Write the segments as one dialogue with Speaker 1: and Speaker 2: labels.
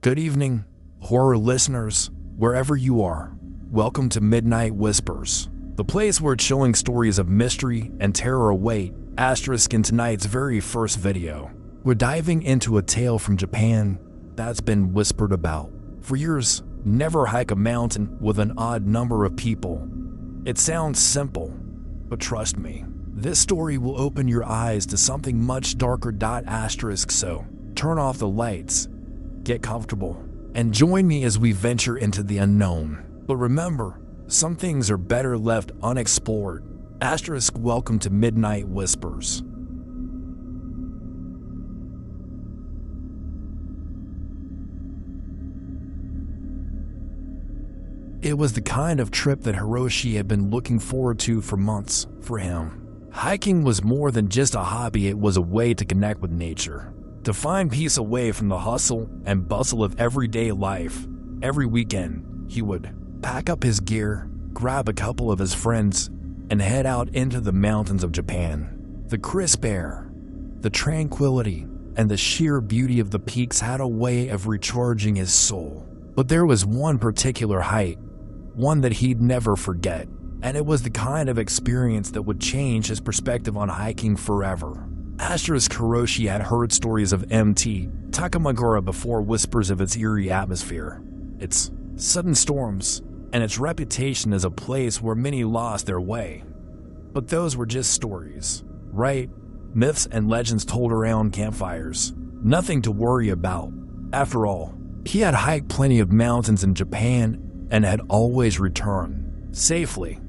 Speaker 1: Good evening, horror listeners, wherever you are. Welcome to Midnight Whispers, the place where chilling stories of mystery and terror await. In tonight's very first video, we're diving into a tale from Japan that's been whispered about for years. Never hike a mountain with an odd number of people. It sounds simple, but trust me, this story will open your eyes to something much darker. So turn off the lights, get comfortable, and join me as we venture into the unknown. But remember, some things are better left unexplored. Welcome to Midnight Whispers. It was the kind of trip that Hiroshi had been looking forward to for months. For him, hiking was more than just a hobby. It was a way to connect with nature, to find peace away from the hustle and bustle of everyday life. Every weekend, he would pack up his gear, grab a couple of his friends, and head out into the mountains of Japan. The crisp air, the tranquility, and the sheer beauty of the peaks had a way of recharging his soul. But there was one particular hike, one that he'd never forget, and it was the kind of experience that would change his perspective on hiking forever. Hiroshi had heard stories of Mt. Takamagura before, whispers of its eerie atmosphere, its sudden storms, and its reputation as a place where many lost their way. But those were just stories, right? Myths and legends told around campfires. Nothing to worry about. After all, he had hiked plenty of mountains in Japan and had always returned safely.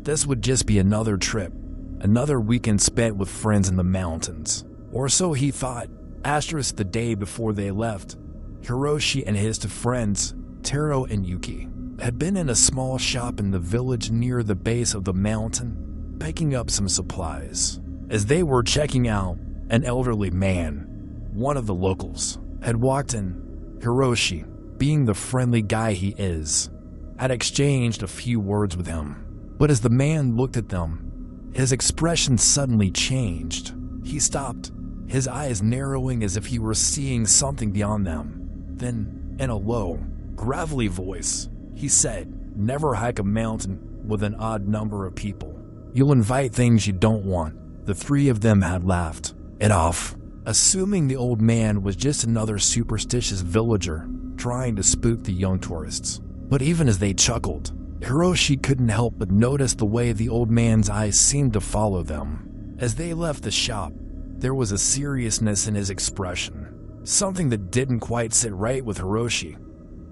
Speaker 1: This would just be another trip, another weekend spent with friends in the mountains. Or so he thought. The day before they left, Hiroshi and his two friends, Taro and Yuki, had been in a small shop in the village near the base of the mountain, picking up some supplies. As they were checking out, an elderly man, one of the locals, had walked in. Hiroshi, being the friendly guy he is, had exchanged a few words with him. But as the man looked at them, his expression suddenly changed. He stopped, his eyes narrowing as if he were seeing something beyond them. Then, in a low, gravelly voice, he said, "Never hike a mountain with an odd number of people. You'll invite things you don't want." The three of them had laughed it off, assuming the old man was just another superstitious villager trying to spook the young tourists. But even as they chuckled, Hiroshi couldn't help but notice the way the old man's eyes seemed to follow them. As they left the shop, there was a seriousness in his expression, something that didn't quite sit right with Hiroshi.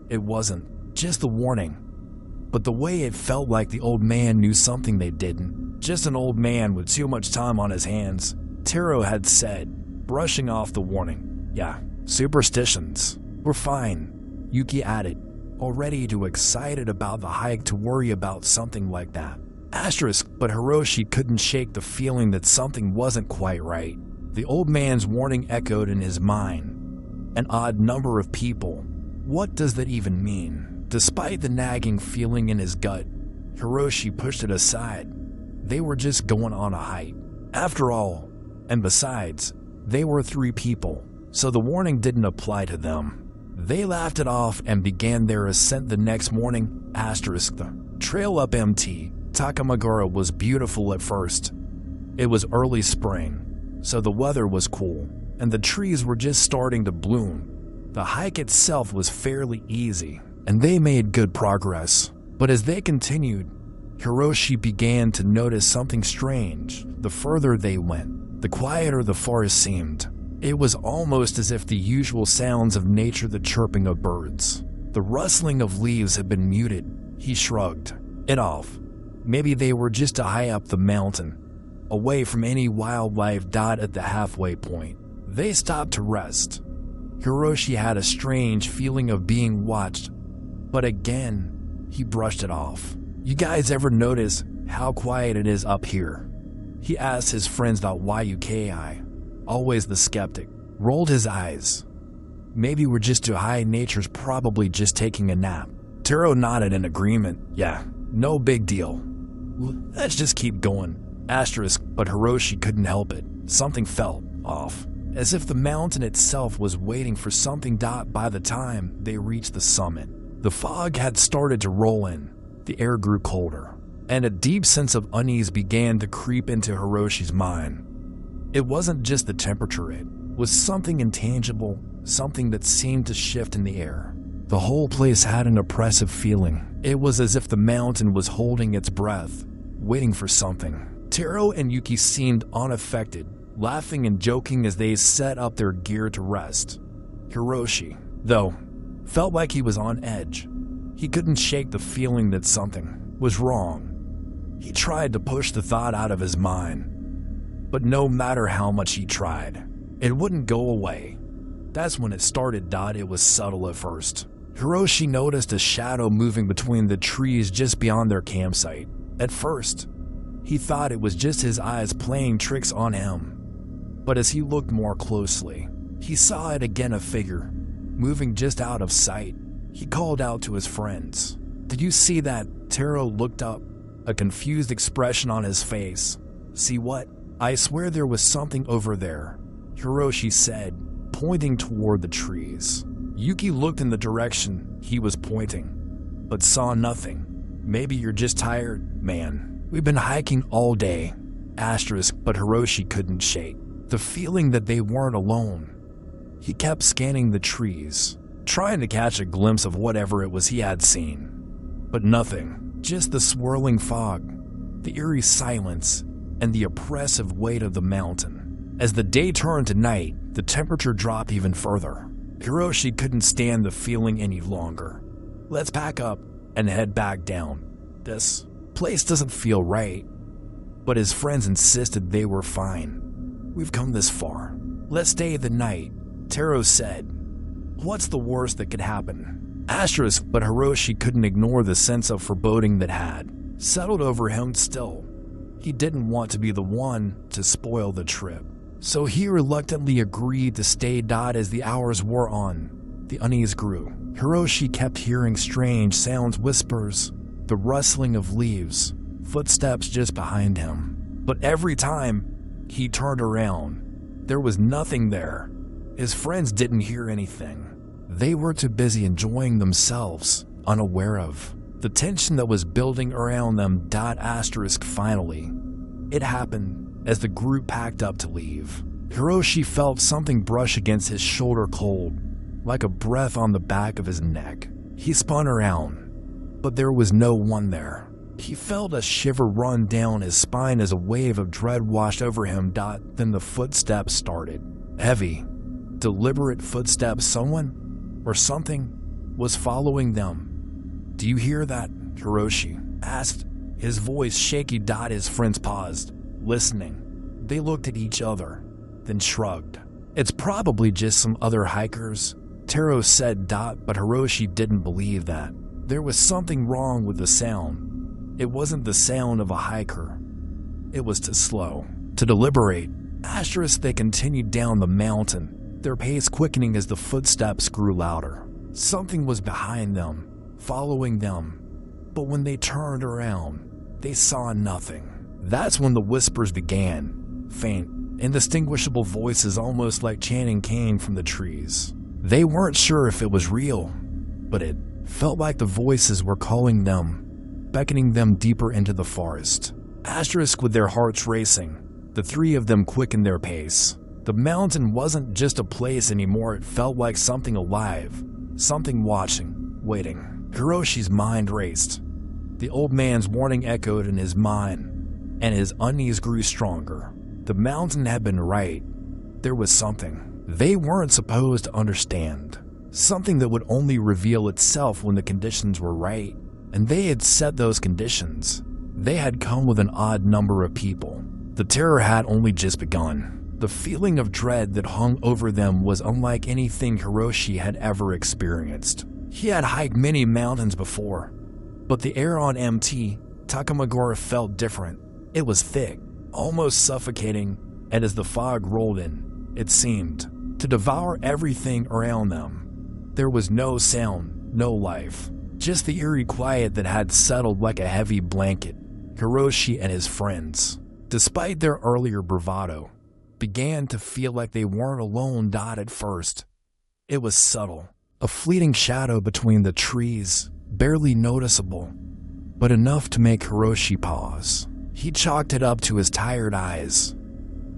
Speaker 1: It wasn't just the warning, but the way it felt like the old man knew something they didn't. Just an old man with too much time on his hands, Taro had said, brushing off the warning. "Yeah, superstitions. We're fine," Yuki added, already too excited about the hike to worry about something like that. But Hiroshi couldn't shake the feeling that something wasn't quite right. The old man's warning echoed in his mind. An odd number of people. What does that even mean? Despite the nagging feeling in his gut, Hiroshi pushed it aside. They were just going on a hike, after all, and besides, they were three people, so the warning didn't apply to them. They laughed it off and began their ascent the next morning. The trail up Mt. Takamagura was beautiful at first. It was early spring, so the weather was cool, and the trees were just starting to bloom. The hike itself was fairly easy, and they made good progress. But as they continued, Hiroshi began to notice something strange. The further they went, the quieter the forest seemed. It was almost as if the usual sounds of nature, the chirping of birds, the rustling of leaves, had been muted. He shrugged it off. Maybe they were just high up the mountain, away from any wildlife. At the halfway point, they stopped to rest. Hiroshi had a strange feeling of being watched, but again, he brushed it off. "You guys ever notice how quiet it is up here?" he asked his friends. Yuki, always the skeptic, rolled his eyes. "Maybe we're just too high. Nature's probably just taking a nap." Taro nodded in agreement. "Yeah, no big deal. Let's just keep going." But Hiroshi couldn't help it. Something felt off. as if the mountain itself was waiting for something. By the time they reached the summit, the fog had started to roll in, the air grew colder, and a deep sense of unease began to creep into Hiroshi's mind. It wasn't just the temperature, it was something intangible, something that seemed to shift in the air. The whole place had an oppressive feeling. It was as if the mountain was holding its breath, waiting for something. Taro and Yuki seemed unaffected, laughing and joking as they set up their gear to rest. Hiroshi, though, felt like he was on edge. He couldn't shake the feeling that something was wrong. He tried to push the thought out of his mind, but no matter how much he tried, it wouldn't go away. That's when it started. It was subtle at first. Hiroshi noticed a shadow moving between the trees just beyond their campsite. At first, he thought it was just his eyes playing tricks on him. But as he looked more closely, he saw it again, a figure, moving just out of sight. He called out to his friends. "Did you see that?" Taro looked up, a confused expression on his face. "See what?" "I swear there was something over there," Hiroshi said, pointing toward the trees. Yuki looked in the direction he was pointing, but saw nothing. "Maybe you're just tired, man. We've been hiking all day." But Hiroshi couldn't shake the feeling that they weren't alone. He kept scanning the trees, trying to catch a glimpse of whatever it was he had seen. But nothing, just the swirling fog, the eerie silence, and the oppressive weight of the mountain. As the day turned to night, the temperature dropped even further. Hiroshi couldn't stand the feeling any longer. "Let's pack up and head back down. This place doesn't feel right." But his friends insisted they were fine. "We've come this far. Let's stay the night," Taro said. "What's the worst that could happen?" But Hiroshi couldn't ignore the sense of foreboding that had settled over him still. He didn't want to be the one to spoil the trip, so he reluctantly agreed to stay. As the hours wore on, the unease grew. Hiroshi kept hearing strange sounds, whispers, the rustling of leaves, footsteps just behind him. But every time he turned around, there was nothing there. His friends didn't hear anything. They were too busy enjoying themselves, unaware of the tension that was building around them. Finally, it happened as the group packed up to leave. Hiroshi felt something brush against his shoulder, cold, like a breath on the back of his neck. He spun around, but there was no one there. He felt a shiver run down his spine as a wave of dread washed over him. Then the footsteps started. Heavy, deliberate footsteps. Someone or something was following them. "Do you hear that?" Hiroshi asked, his voice shaky. His friends paused, listening. They looked at each other, then shrugged. "It's probably just some other hikers," Taro said. But Hiroshi didn't believe that. There was something wrong with the sound. It wasn't the sound of a hiker. It was too slow, too deliberate. They continued down the mountain, their pace quickening as the footsteps grew louder. Something was behind them, following them. But when they turned around, they saw nothing. That's when the whispers began, faint, indistinguishable voices almost like chanting came from the trees. They weren't sure if it was real, but it felt like the voices were calling them, beckoning them deeper into the forest. With their hearts racing, the three of them quickened their pace. The mountain wasn't just a place anymore. It felt like something alive, something watching, waiting. Hiroshi's mind raced. The old man's warning echoed in his mind, and his unease grew stronger. The mountain had been right. There was something they weren't supposed to understand. Something that would only reveal itself when the conditions were right. And they had set those conditions. They had come with an odd number of people. The terror had only just begun. The feeling of dread that hung over them was unlike anything Hiroshi had ever experienced. He had hiked many mountains before, but the air on Mt. Takamagora felt different. It was thick, almost suffocating, and as the fog rolled in, it seemed to devour everything around them. There was no sound, no life. Just the eerie quiet that had settled like a heavy blanket. Hiroshi and his friends, despite their earlier bravado, began to feel like they weren't alone. At first, it was subtle, a fleeting shadow between the trees, barely noticeable, but enough to make Hiroshi pause. He chalked it up to his tired eyes.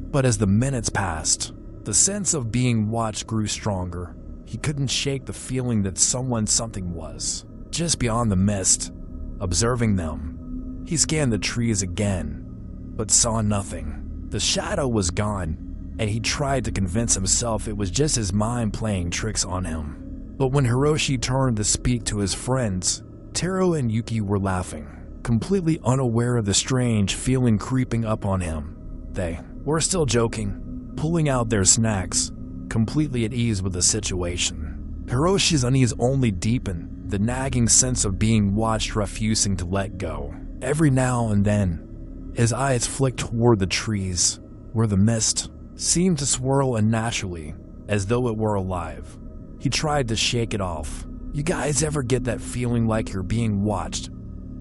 Speaker 1: But as the minutes passed, the sense of being watched grew stronger. He couldn't shake the feeling that something was just beyond the mist, observing them. He scanned the trees again, but saw nothing. The shadow was gone, and he tried to convince himself it was just his mind playing tricks on him. But when Hiroshi turned to speak to his friends, Taro and Yuki were laughing, completely unaware of the strange feeling creeping up on him. They were still joking, pulling out their snacks, completely at ease with the situation. Hiroshi's unease only deepened, the nagging sense of being watched refusing to let go. Every now and then, his eyes flicked toward the trees, where the mist seemed to swirl unnaturally, as though it were alive. He tried to shake it off. "You guys ever get that feeling like you're being watched?"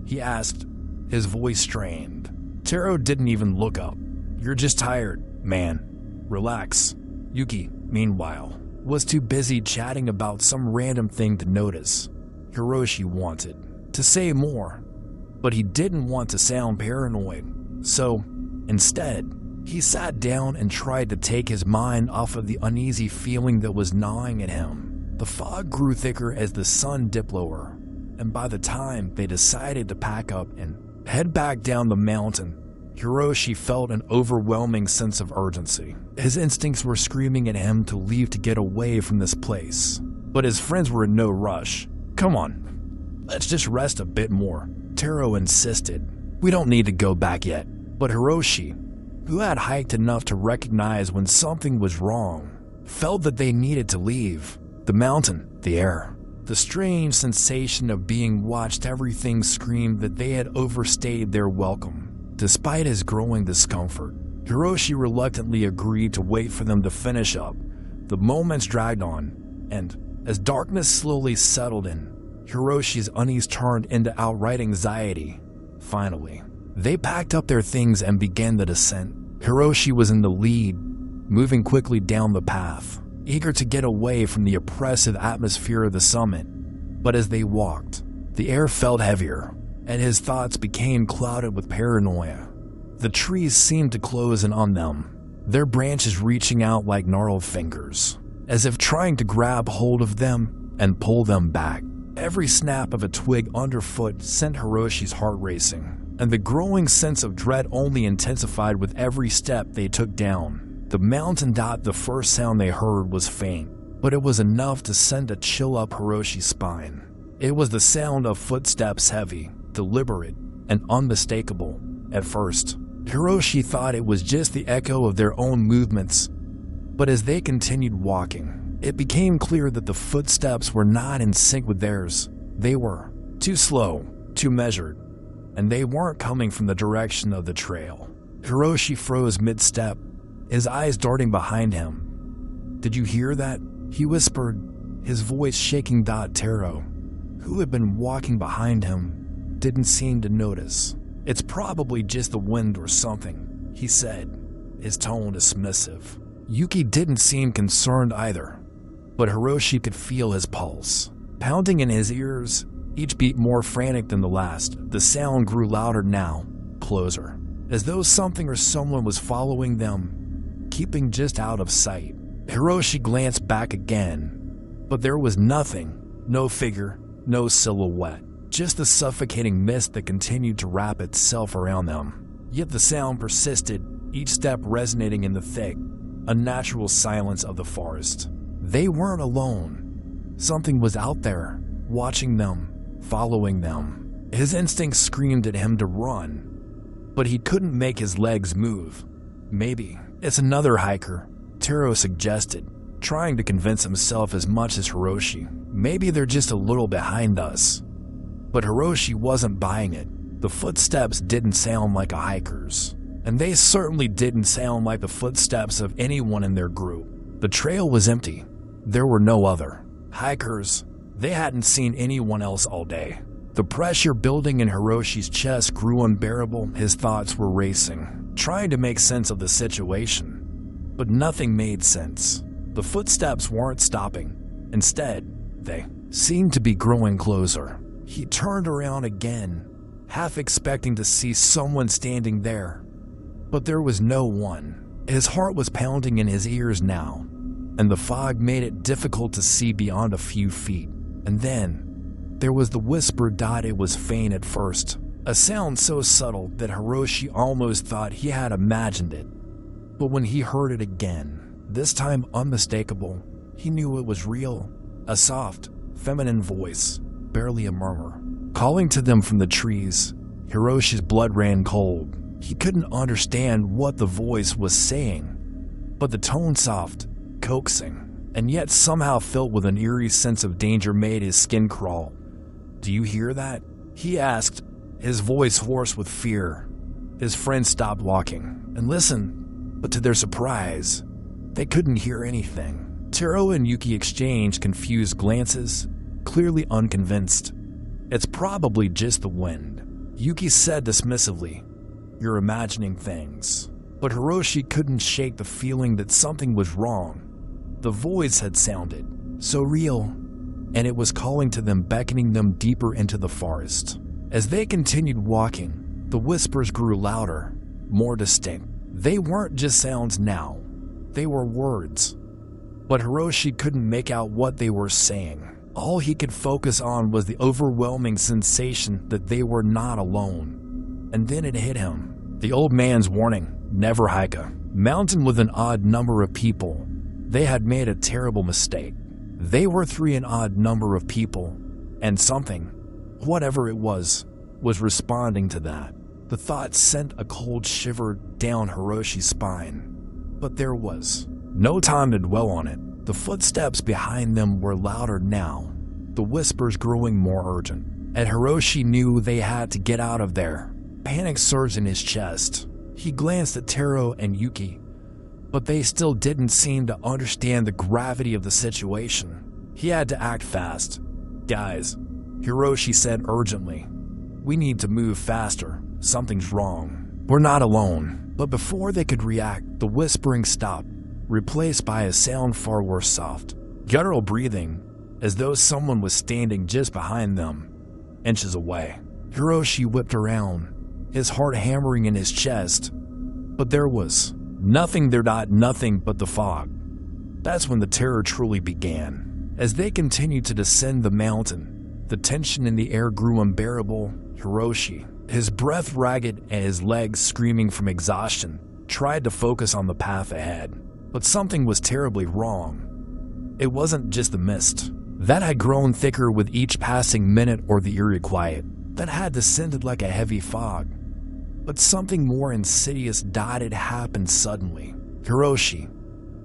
Speaker 1: he asked, his voice strained. Taro didn't even look up. "You're just tired, man. Relax." Yuki, meanwhile, was too busy chatting about some random thing to notice. Hiroshi wanted to say more, but he didn't want to sound paranoid. So, instead, he sat down and tried to take his mind off of the uneasy feeling that was gnawing at him. The fog grew thicker as the sun dipped lower, and by the time they decided to pack up and head back down the mountain, Hiroshi felt an overwhelming sense of urgency. His instincts were screaming at him to leave to get away from this place, but his friends were in no rush. "Come on, let's just rest a bit more," Taro insisted. "We don't need to go back yet." But Hiroshi, who had hiked enough to recognize when something was wrong, felt that they needed to leave. The mountain, the air, the strange sensation of being watched, everything screamed that they had overstayed their welcome. Despite his growing discomfort, Hiroshi reluctantly agreed to wait for them to finish up. The moments dragged on, and as darkness slowly settled in, Hiroshi's unease turned into outright anxiety. Finally, they packed up their things and began the descent. Hiroshi was in the lead, moving quickly down the path, eager to get away from the oppressive atmosphere of the summit. But as they walked, the air felt heavier, and his thoughts became clouded with paranoia. The trees seemed to close in on them, their branches reaching out like gnarled fingers, as if trying to grab hold of them and pull them back. Every snap of a twig underfoot sent Hiroshi's heart racing, and the growing sense of dread only intensified with every step they took down. The mountain. The first sound they heard was faint, but it was enough to send a chill up Hiroshi's spine. It was the sound of footsteps, heavy, deliberate, and unmistakable. At first, Hiroshi thought it was just the echo of their own movements, but as they continued walking, it became clear that the footsteps were not in sync with theirs. They were too slow, too measured, and they weren't coming from the direction of the trail. Hiroshi froze mid-step, his eyes darting behind him. "Did you hear that?" he whispered, his voice shaking. Taro, who had been walking behind him, didn't seem to notice. "It's probably just the wind or something," he said, his tone dismissive. Yuki didn't seem concerned either, but Hiroshi could feel his pulse pounding in his ears, each beat more frantic than the last. The sound grew louder now, closer, as though something or someone was following them, keeping just out of sight. Hiroshi glanced back again, but there was nothing, no figure, no silhouette, just the suffocating mist that continued to wrap itself around them. Yet the sound persisted, each step resonating in the thick, unnatural silence of the forest. They weren't alone. Something was out there, watching them, following them. His instincts screamed at him to run, but he couldn't make his legs move. "Maybe it's another hiker," Taro suggested, trying to convince himself as much as Hiroshi. "Maybe they're just a little behind us." But Hiroshi wasn't buying it. The footsteps didn't sound like a hiker's, and they certainly didn't sound like the footsteps of anyone in their group. The trail was empty. There were no other hikers. They hadn't seen anyone else all day. The pressure building in Hiroshi's chest grew unbearable. His thoughts were racing, trying to make sense of the situation. But nothing made sense. The footsteps weren't stopping. Instead, they seemed to be growing closer. He turned around again, half expecting to see someone standing there. But there was no one. His heart was pounding in his ears now, and the fog made it difficult to see beyond a few feet. And then, there was the whisper. It was faint at first, a sound so subtle that Hiroshi almost thought he had imagined it. But when he heard it again, this time unmistakable, he knew it was real. A soft, feminine voice, barely a murmur, calling to them from the trees. Hiroshi's blood ran cold. He couldn't understand what the voice was saying, but the tone soft, coaxing, and yet somehow filled with an eerie sense of danger made his skin crawl. "Do you hear that?" he asked, his voice hoarse with fear. His friends stopped walking and listened, but to their surprise, they couldn't hear anything. Taro and Yuki exchanged confused glances, clearly unconvinced. "It's probably just the wind," Yuki said dismissively. "You're imagining things." But Hiroshi couldn't shake the feeling that something was wrong. The voice had sounded so real, and it was calling to them, beckoning them deeper into the forest. As they continued walking, the whispers grew louder, more distinct. They weren't just sounds now, they were words. But Hiroshi couldn't make out what they were saying. All he could focus on was the overwhelming sensation that they were not alone. And then it hit him. The old man's warning, never hike a mountain with an odd number of people. They had made a terrible mistake. They were an odd number of people, and something, whatever it was responding to that. The thought sent a cold shiver down Hiroshi's spine. But there was no time to dwell on it. The footsteps behind them were louder now, the whispers growing more urgent, and Hiroshi knew they had to get out of there. Panic surged in his chest. He glanced at Taro and Yuki, but they still didn't seem to understand the gravity of the situation. He had to act fast. "Guys," Hiroshi said urgently, "we need to move faster. Something's wrong. We're not alone." But before they could react, the whispering stopped, replaced by a sound far worse, soft, guttural breathing, as though someone was standing just behind them, inches away. Hiroshi whipped around, his heart hammering in his chest. But there was nothing there, nothing but the fog. That's when the terror truly began. As they continued to descend the mountain, the tension in the air grew unbearable. Hiroshi, his breath ragged and his legs screaming from exhaustion, tried to focus on the path ahead. But something was terribly wrong. It wasn't just the mist that had grown thicker with each passing minute, or the eerie quiet that had descended like a heavy fog. But something more insidious had happened suddenly. Hiroshi,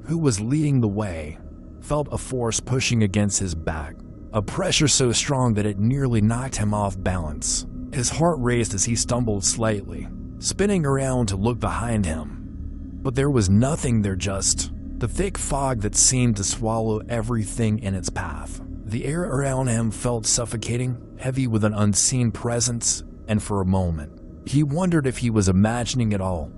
Speaker 1: who was leading the way, felt a force pushing against his back, a pressure so strong that it nearly knocked him off balance. His heart raced as he stumbled slightly, spinning around to look behind him. But there was nothing there, just the thick fog that seemed to swallow everything in its path. The air around him felt suffocating, heavy with an unseen presence, and for a moment, he wondered if he was imagining it all.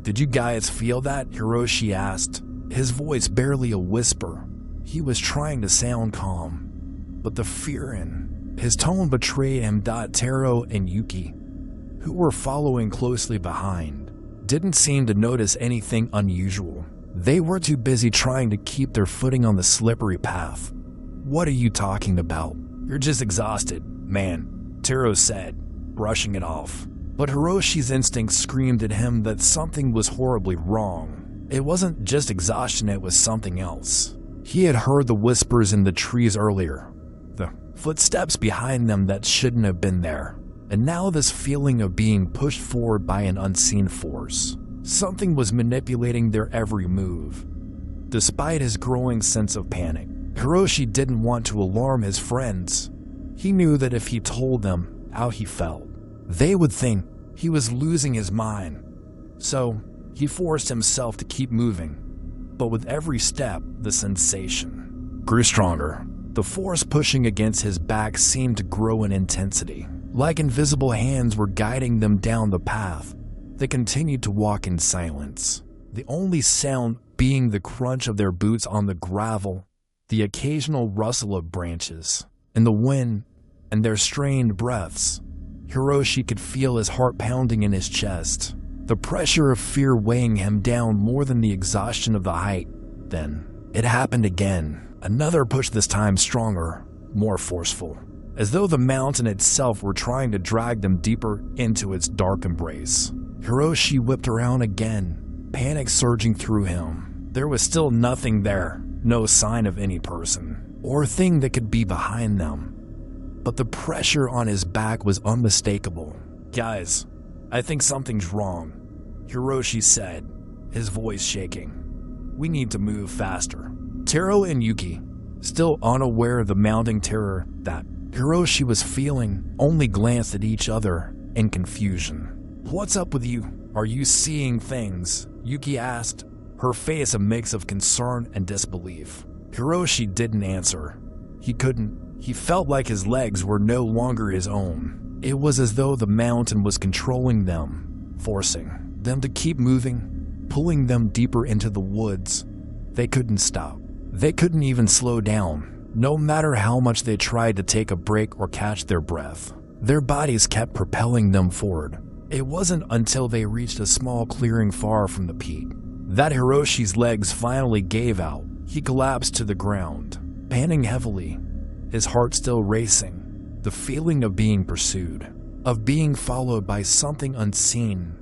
Speaker 1: "Did you guys feel that?" Hiroshi asked, his voice barely a whisper. He was trying to sound calm, but the fear in his tone betrayed him. Taro and Yuki, who were following closely behind, didn't seem to notice anything unusual. They were too busy trying to keep their footing on the slippery path. "What are you talking about? You're just exhausted, man," Taro said, brushing it off. But Hiroshi's instinct screamed at him that something was horribly wrong. It wasn't just exhaustion, it was something else. He had heard the whispers in the trees earlier, the footsteps behind them that shouldn't have been there, and now this feeling of being pushed forward by an unseen force. Something was manipulating their every move. Despite his growing sense of panic, Hiroshi didn't want to alarm his friends. He knew that if he told them how he felt, they would think he was losing his mind. So he forced himself to keep moving. But with every step, the sensation grew stronger. The force pushing against his back seemed to grow in intensity. Like invisible hands were guiding them down the path. They continued to walk in silence, the only sound being the crunch of their boots on the gravel, the occasional rustle of branches, and the wind, and their strained breaths. Hiroshi could feel his heart pounding in his chest, the pressure of fear weighing him down more than the exhaustion of the height. Then, it happened again. Another push, this time stronger, more forceful, as though the mountain itself were trying to drag them deeper into its dark embrace. Hiroshi whipped around again, panic surging through him. There was still nothing there, no sign of any person or thing that could be behind them. But the pressure on his back was unmistakable. "Guys, I think something's wrong," Hiroshi said, his voice shaking. "We need to move faster." Taro and Yuki, still unaware of the mounting terror that Hiroshi was feeling, only glanced at each other in confusion. "What's up with you? Are you seeing things?" Yuki asked, her face a mix of concern and disbelief. Hiroshi didn't answer. He couldn't. He felt like his legs were no longer his own. It was as though the mountain was controlling them, forcing them to keep moving, pulling them deeper into the woods. They couldn't stop. They couldn't even slow down, no matter how much they tried to take a break or catch their breath. Their bodies kept propelling them forward. It wasn't until they reached a small clearing far from the peak that Hiroshi's legs finally gave out. He collapsed to the ground, panting heavily, his heart still racing. The feeling of being pursued, of being followed by something unseen,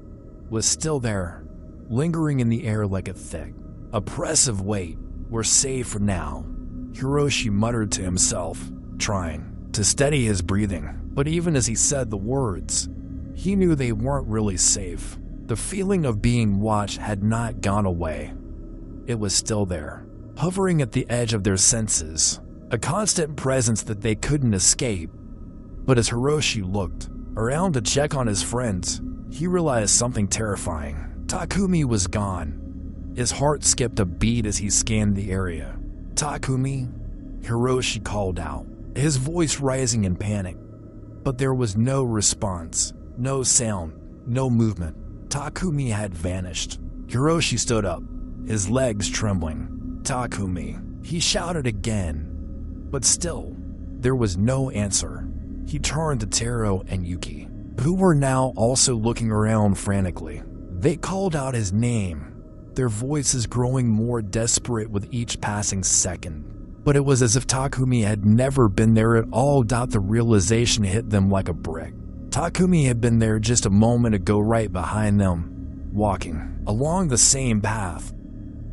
Speaker 1: was still there, lingering in the air like a thick, oppressive weight. "We're safe for now," Hiroshi muttered to himself, trying to steady his breathing. But even as he said the words, he knew they weren't really safe. The feeling of being watched had not gone away. It was still there, hovering at the edge of their senses, a constant presence that they couldn't escape. But as Hiroshi looked around to check on his friends, he realized something terrifying. Takumi was gone. His heart skipped a beat as he scanned the area. "Takumi?" Hiroshi called out, his voice rising in panic. But there was no response, no sound, no movement. Takumi had vanished. Hiroshi stood up, his legs trembling. "Takumi," he shouted again. But still, there was no answer. He turned to Taro and Yuki, who were now also looking around frantically. They called out his name, their voices growing more desperate with each passing second. But it was as if Takumi had never been there at all. The realization hit them like a brick. Takumi had been there just a moment ago, right behind them, walking along the same path.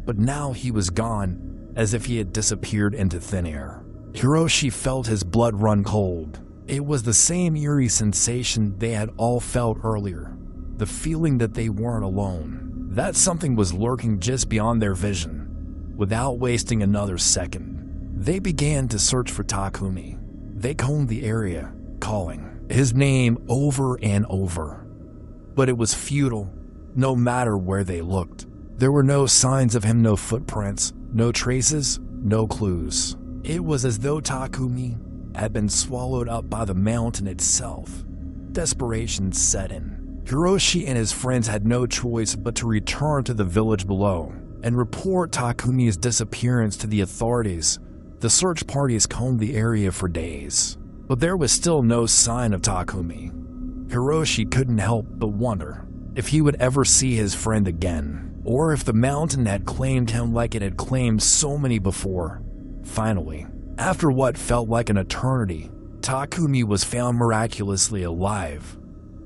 Speaker 1: But now he was gone, as if he had disappeared into thin air. Hiroshi felt his blood run cold. It was the same eerie sensation they had all felt earlier, the feeling that they weren't alone, that something was lurking just beyond their vision. Without wasting another second, they began to search for Takumi. They combed the area, calling his name over and over. But it was futile, no matter where they looked. There were no signs of him, no footprints, no traces, no clues. It was as though Takumi had been swallowed up by the mountain itself. Desperation set in. Hiroshi and his friends had no choice but to return to the village below and report Takumi's disappearance to the authorities. The search parties combed the area for days, but there was still no sign of Takumi. Hiroshi couldn't help but wonder if he would ever see his friend again, or if the mountain had claimed him like it had claimed so many before. Finally, after what felt like an eternity, Takumi was found miraculously alive,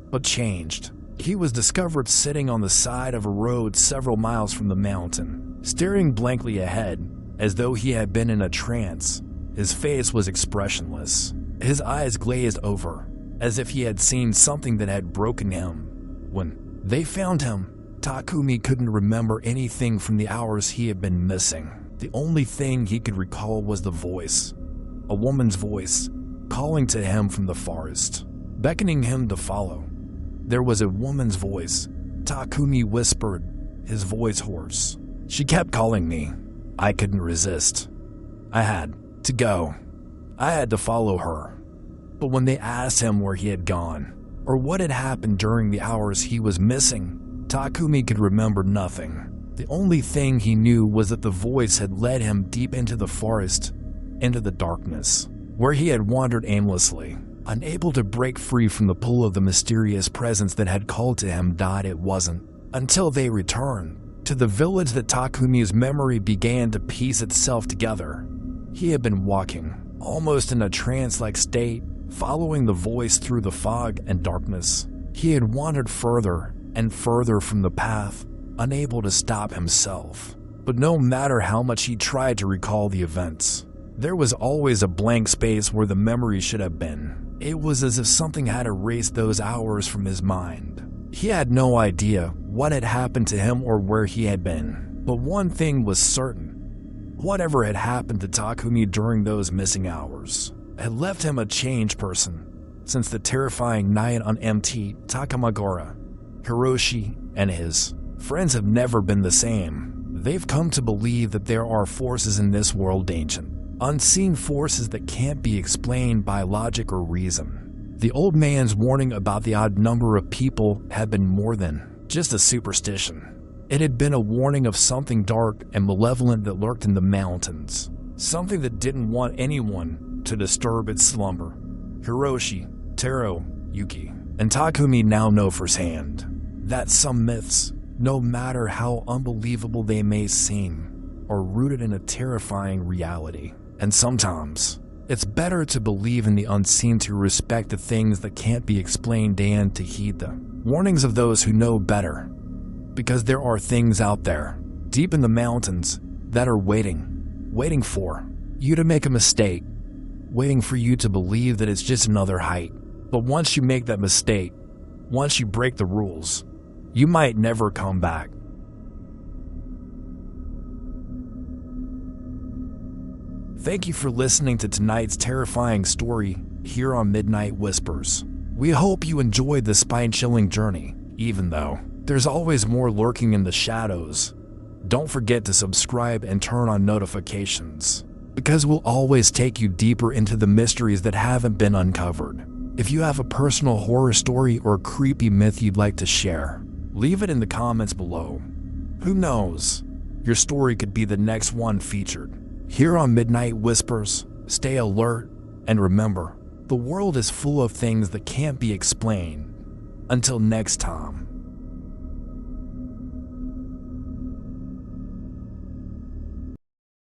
Speaker 1: but changed. He was discovered sitting on the side of a road several miles from the mountain, staring blankly ahead, as though he had been in a trance. His face was expressionless, his eyes glazed over, as if he had seen something that had broken him. When they found him, Takumi couldn't remember anything from the hours he had been missing. The only thing he could recall was the voice, a woman's voice, calling to him from the forest, beckoning him to follow. There was a woman's voice. Takumi whispered, his voice hoarse. "She kept calling me. I couldn't resist. I had to go. I had to follow her." But when they asked him where he had gone, or what had happened during the hours he was missing, Takumi could remember nothing. The only thing he knew was that the voice had led him deep into the forest, into the darkness, where he had wandered aimlessly, unable to break free from the pull of the mysterious presence that had called to him. It wasn't until they returned to the village that Takumi's memory began to piece itself together. He had been walking, almost in a trance-like state, following the voice through the fog and darkness. He had wandered further and further from the path, unable to stop himself. But no matter how much he tried to recall the events, there was always a blank space where the memory should have been. It was as if something had erased those hours from his mind. He had no idea what had happened to him or where he had been. But one thing was certain. Whatever had happened to Takumi during those missing hours had left him a changed person. Since the terrifying night on MT Takamagora, Hiroshi and his friends have never been the same. They've come to believe that there are forces in this world, ancient, unseen forces that can't be explained by logic or reason. The old man's warning about the odd number of people had been more than just a superstition. It had been a warning of something dark and malevolent that lurked in the mountains, something that didn't want anyone to disturb its slumber. Hiroshi, Taro, Yuki, and Takumi now know firsthand that some myths, no matter how unbelievable they may seem, are rooted in a terrifying reality. And sometimes, it's better to believe in the unseen, to respect the things that can't be explained, and to heed the warnings of those who know better. Because there are things out there, deep in the mountains, that are waiting for you to make a mistake, waiting for you to believe that it's just another height. But once you make that mistake, once you break the rules, you might never come back. Thank you for listening to tonight's terrifying story here on Midnight Whispers. We hope you enjoyed the spine-chilling journey, even though there's always more lurking in the shadows. Don't forget to subscribe and turn on notifications, because we'll always take you deeper into the mysteries that haven't been uncovered. If you have a personal horror story or creepy myth you'd like to share, leave it in the comments below. Who knows? Your story could be the next one featured here on Midnight Whispers. Stay alert, and remember, the world is full of things that can't be explained. Until next time.